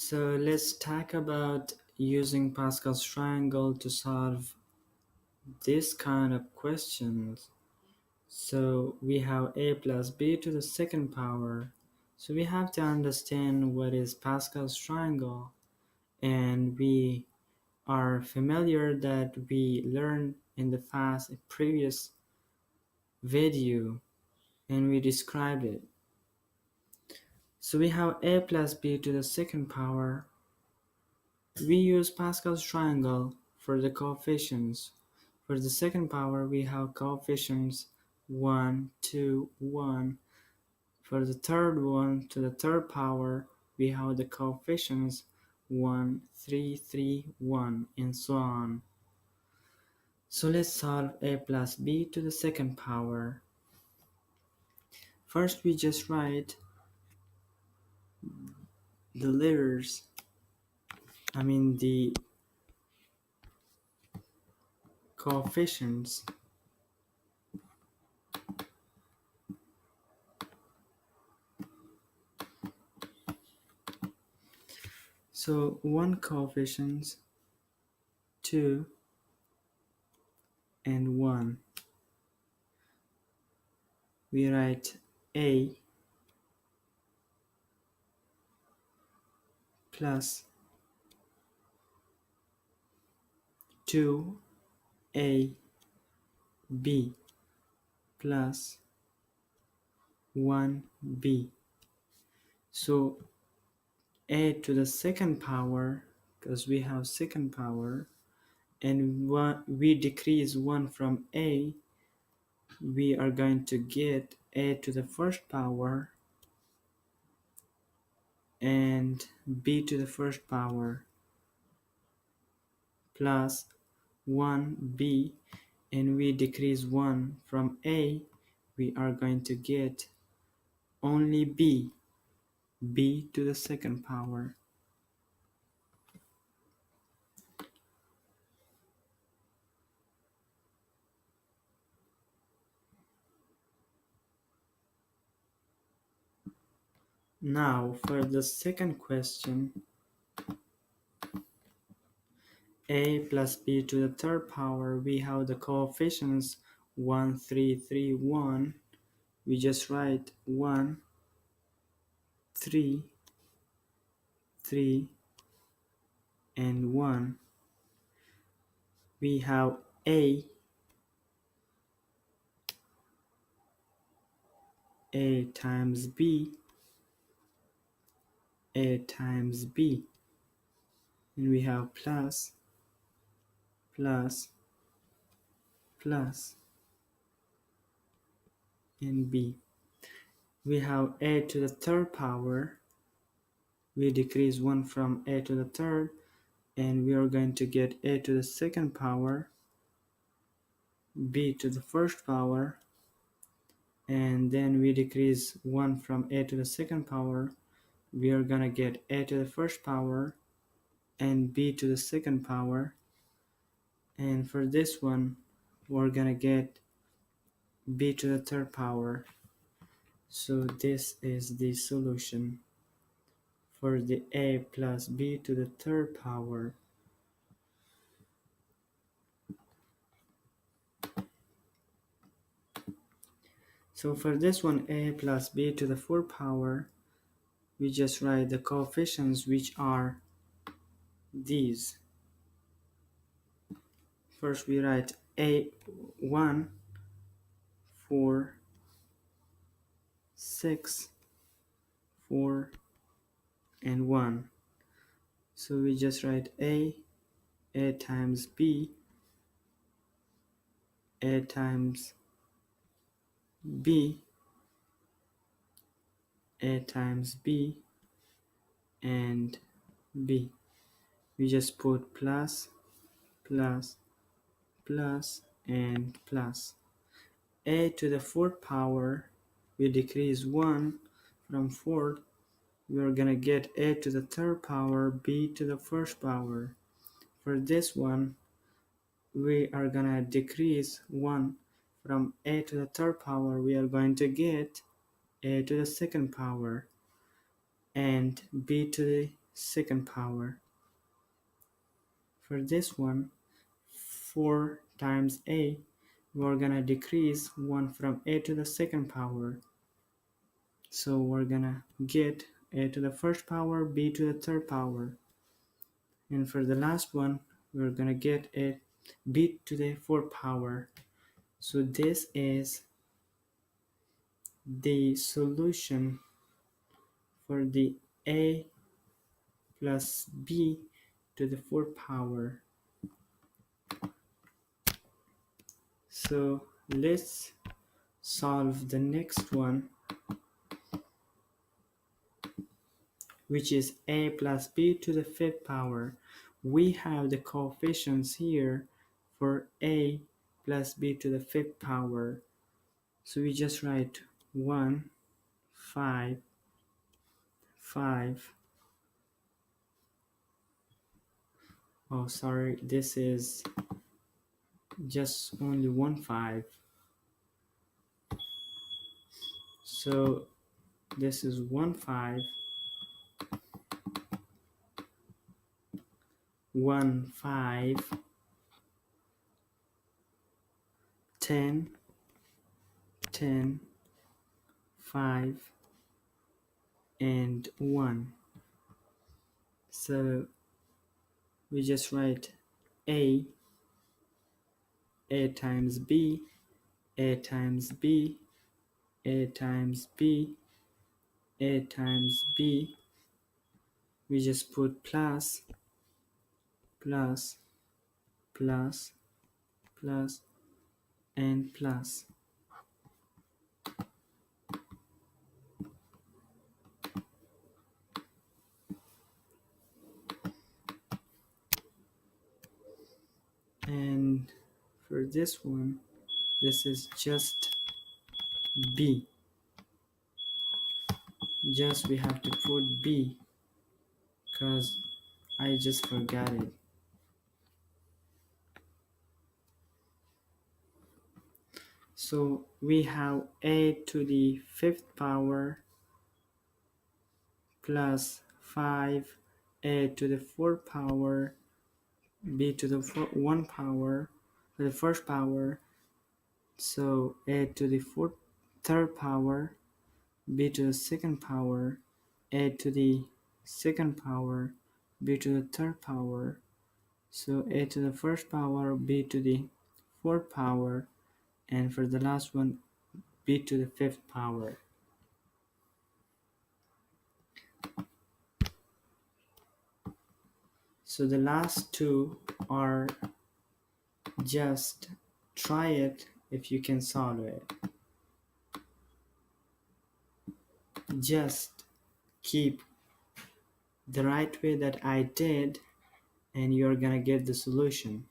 So let's talk about using Pascal's triangle to solve this kind of questions. So we have a plus b to the second power. So we have to understand what is Pascal's triangle, and we are familiar that we learned in the past previous video and we described it. So we have a plus b to the second power. We use Pascal's triangle for the coefficients. For the second power, we have coefficients 1, 2, 1. For the third one, to the third power, we have the coefficients 1, 3, 3, 1, and so on. So let's solve a plus b to the second power. First, we just write the letters, the coefficients. So 1 coefficients, 2, and 1. We write a plus 2ab plus 1b. So a to the second power, because we have second power, and we decrease 1 from a, we are going to get a to the first power and b to the first power plus 1b, and we decrease 1 from a, we are going to get only b to the second power. Now for the second question, a plus b to the third power, we have the coefficients 1, 3, 3, 1. We just write 1, 3, 3, and 1. We have a times b, a times b, and we have plus, plus, plus, and b. We have a to the third power. We decrease 1 from a to the third, and we are going to get a to the second power, b to the first power, and then we decrease 1 from a to the second power. We are gonna get a to the first power and b to the second power, and for this one we're gonna get b to the third power. So this is the solution for the a plus b to the third power. So for this one, a plus b to the fourth power, we just write the coefficients, which are these. First we write a 1, 4, 6, 4, and 1. So we just write a times b, a times b, a times b, and b. We just put plus, plus, plus, and plus. A to the fourth power, we decrease 1 from fourth, we are gonna get a to the third power, b to the first power. For this one, we are gonna decrease 1 from a to the third power, we are going to get a to the second power and b to the second power. For this one, 4 times a, we're gonna decrease 1 from a to the second power. So we're gonna get a to the first power, b to the third power. And for the last one, we're gonna get a b to the fourth power. So this is the solution for the a plus b to the fourth power. So let's solve the next one, which is a plus b to the fifth power. We have the coefficients here for a plus b to the fifth power. So we just write 1, 5, 5. Oh, sorry, this is just only 1, 5. So this is 1, 5, 1, 5, 10, 10, 5, and 1. So we just write a times b, a times b, a times b, a times b. We just put plus, plus, plus, plus, and plus. And for this one, this is just b. Just we have to put b because I just forgot it. So we have a to the fifth power plus 5, a to the fourth power, b to the 1 power, the first power. So a to the third power, b to the second power, a to the second power, b to the third power. So a to the first power, b to the fourth power, and for the last one, b to the fifth power. So the last two are just try it if you can solve it. Just keep the right way that I did and you're gonna get the solution.